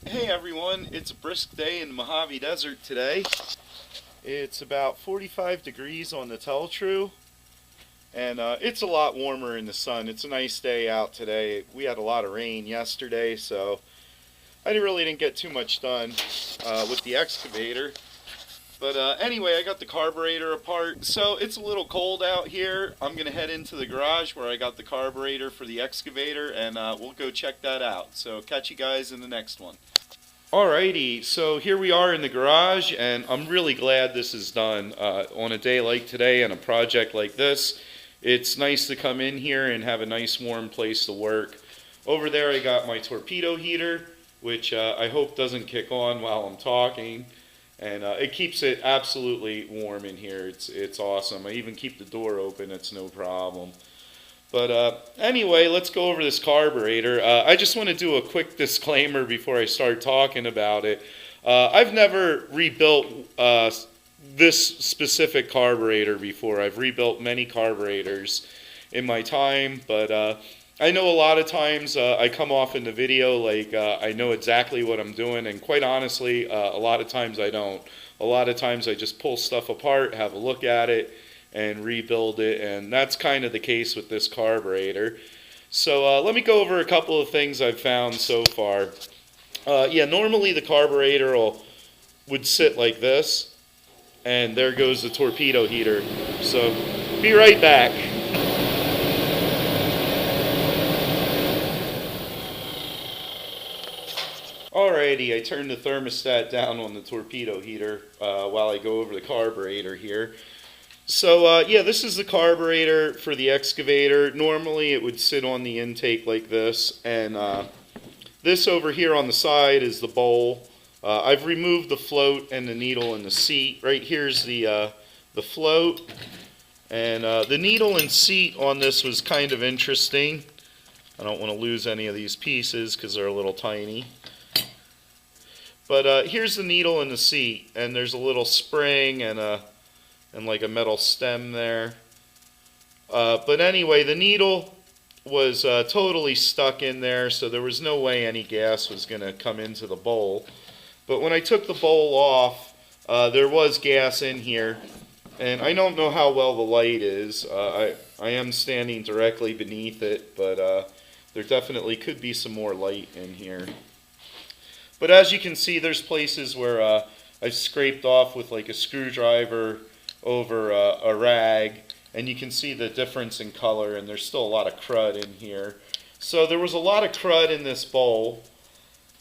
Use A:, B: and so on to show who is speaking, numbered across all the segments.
A: Hey everyone, it's a brisk day in the Mojave Desert today. It's about 45 degrees on the tell-true, and it's a lot warmer in the sun. It's a nice day out today. We had a lot of rain yesterday, so I really didn't get too much done with the excavator. But anyway, I got the carburetor apart, so it's a little cold out here. I'm going to head into the garage where I got the carburetor for the excavator, and we'll go check that out. So catch you guys in the next one. Alrighty, so here we are in the garage, and I'm really glad this is done. On a day like today and a project like this, it's nice to come in here and have a nice warm place to work. Over there I got my torpedo heater, which I hope doesn't kick on while I'm talking, and it keeps it absolutely warm in here. It's awesome. I even keep the door open, it's no problem. But anyway, let's go over this carburetor. I just want to do a quick disclaimer before I start talking about it. I've never rebuilt this specific carburetor before. I've rebuilt many carburetors in my time, but I know a lot of times I come off in the video like I know exactly what I'm doing, and quite honestly, a lot of times I don't. A lot of times I just pull stuff apart, have a look at it, and rebuild it, and that's kind of the case with this carburetor. So let me go over a couple of things I've found so far. Yeah, normally the carburetor would sit like this, and there goes the torpedo heater. So be right back. Alrighty, I turned the thermostat down on the torpedo heater while I go over the carburetor here. So yeah, this is the carburetor for the excavator. Normally it would sit on the intake like this, and this over here on the side is the bowl. I've removed the float and the needle and the seat. Right here's the float, and the needle and seat on this was kind of interesting. I don't want to lose any of these pieces because they're a little tiny. But here's the needle and the seat, and there's a little spring and like a metal stem there. But anyway, the needle was totally stuck in there, so there was no way any gas was going to come into the bowl. But when I took the bowl off, there was gas in here, and I don't know how well the light is. I am standing directly beneath it, but there definitely could be some more light in here. But as you can see, there's places where I've scraped off with like a screwdriver over a rag, and you can see the difference in color, and there's still a lot of crud in here. So there was a lot of crud in this bowl,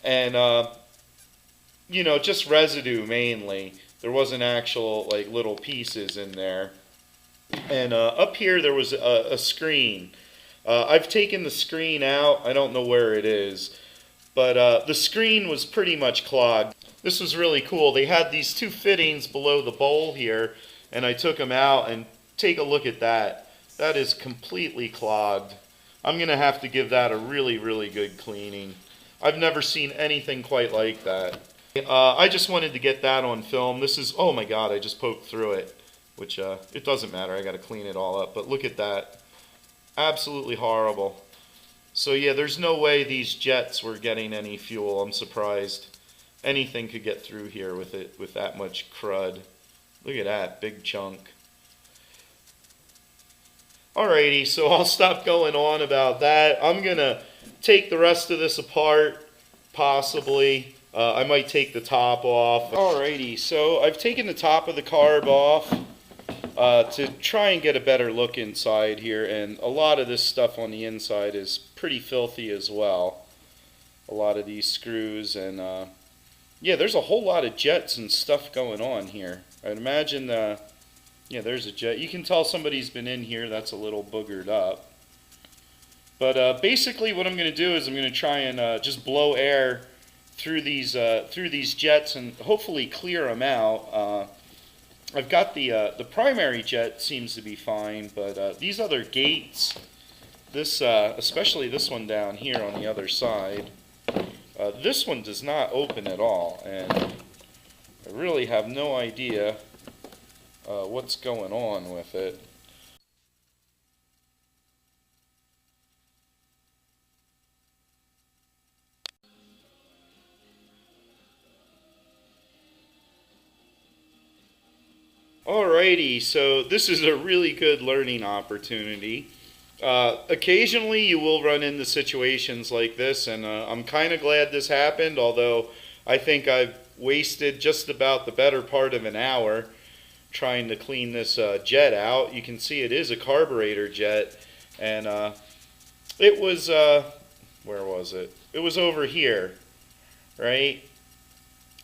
A: and you know, just residue mainly. There wasn't actual like little pieces in there. And up here there was a screen. I've taken the screen out. I don't know where it is, but the screen was pretty much clogged. This was really cool. They had these two fittings below the bowl here, and I took them out, and take a look at that. That is completely clogged. I'm going to have to give that a really, really good cleaning. I've never seen anything quite like that. I just wanted to get that on film. This is, oh my God, I just poked through it, which it doesn't matter. I got to clean it all up. But look at that. Absolutely horrible. So yeah, there's no way these jets were getting any fuel. I'm surprised anything could get through here with it, with that much crud. Look at that, big chunk. Alrighty, so I'll stop going on about that. I'm going to take the rest of this apart, possibly. I might take the top off. Alrighty, so I've taken the top of the carb off to try and get a better look inside here, and a lot of this stuff on the inside is pretty filthy as well. A lot of these screws, and yeah, there's a whole lot of jets and stuff going on here. I'd imagine, yeah, there's a jet. You can tell somebody's been in here. That's a little boogered up. But basically what I'm going to do is I'm going to try and just blow air through these jets and hopefully clear them out. I've got the primary jet seems to be fine, but these other gates, this especially this one down here on the other side, this one does not open at all, and I really have no idea what's going on with it. Alrighty, so this is a really good learning opportunity. Occasionally you will run into situations like this, and I'm kind of glad this happened, although I think I've wasted just about the better part of an hour trying to clean this jet out. You can see it is a carburetor jet, and it was, where was it? It was over here, right?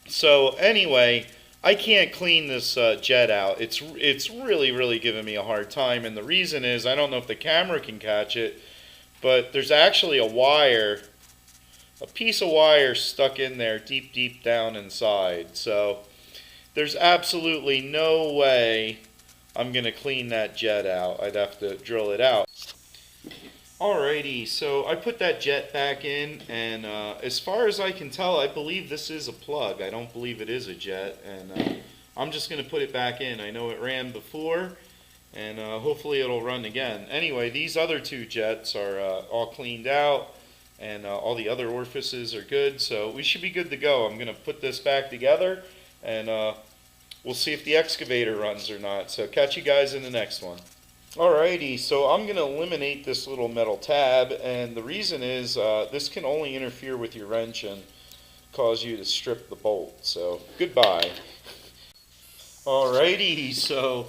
A: So anyway, I can't clean this jet out. It's really giving me a hard time, and the reason is I don't know if the camera can catch it, but there's actually a piece of wire stuck in there deep down inside. So there's absolutely no way I'm gonna clean that jet out. I'd have to drill it out. Alrighty, so I put that jet back in, and as far as I can tell, I believe this is a plug. I don't believe it is a jet, and I'm just going to put it back in. I know it ran before, and hopefully it'll run again. Anyway, these other two jets are all cleaned out, and all the other orifices are good, so we should be good to go. I'm going to put this back together, and we'll see if the excavator runs or not. So catch you guys in the next one. Alrighty, so I'm going to eliminate this little metal tab, and the reason is this can only interfere with your wrench and cause you to strip the bolt, so goodbye. Alrighty, so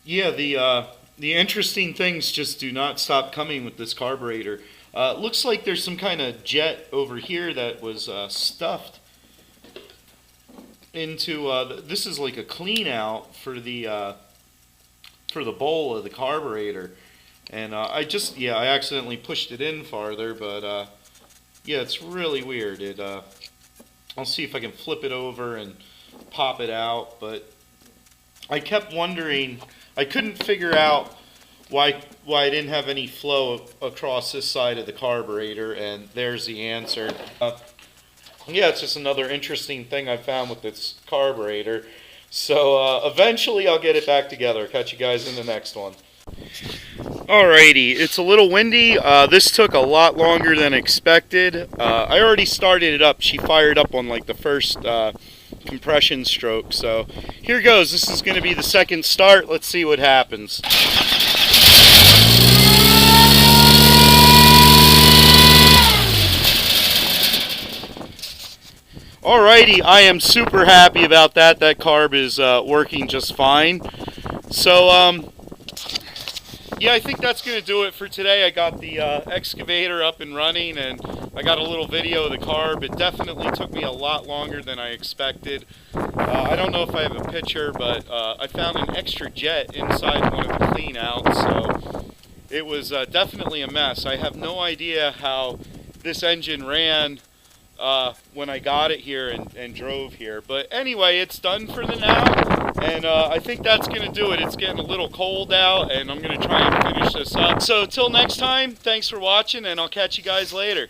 A: yeah, the interesting things just do not stop coming with this carburetor. Looks like there's some kind of jet over here that was stuffed into, this is like a clean out for the bowl of the carburetor, and I accidentally pushed it in farther, but yeah, it's really weird. I'll see if I can flip it over and pop it out, but I kept wondering, I couldn't figure out why I didn't have any flow across this side of the carburetor, and there's the answer. Yeah, it's just another interesting thing I found with this carburetor. So eventually I'll get it back together. Catch you guys in the next one. Alrighty, it's a little windy. This took a lot longer than expected. I already started it up. She fired up on like the first compression stroke. So here goes. This is going to be the second start. Let's see what happens. Alrighty, I am super happy about that. That carb is working just fine. So, yeah, I think that's going to do it for today. I got the excavator up and running, and I got a little video of the carb. It definitely took me a lot longer than I expected. I don't know if I have a picture, but I found an extra jet inside one of the clean outs, so it was definitely a mess. I have no idea how this engine ran when I got it here and drove here. But anyway, it's done for the now, and I think that's going to do it. It's getting a little cold out, and I'm going to try and finish this up. So till next time, thanks for watching, and I'll catch you guys later.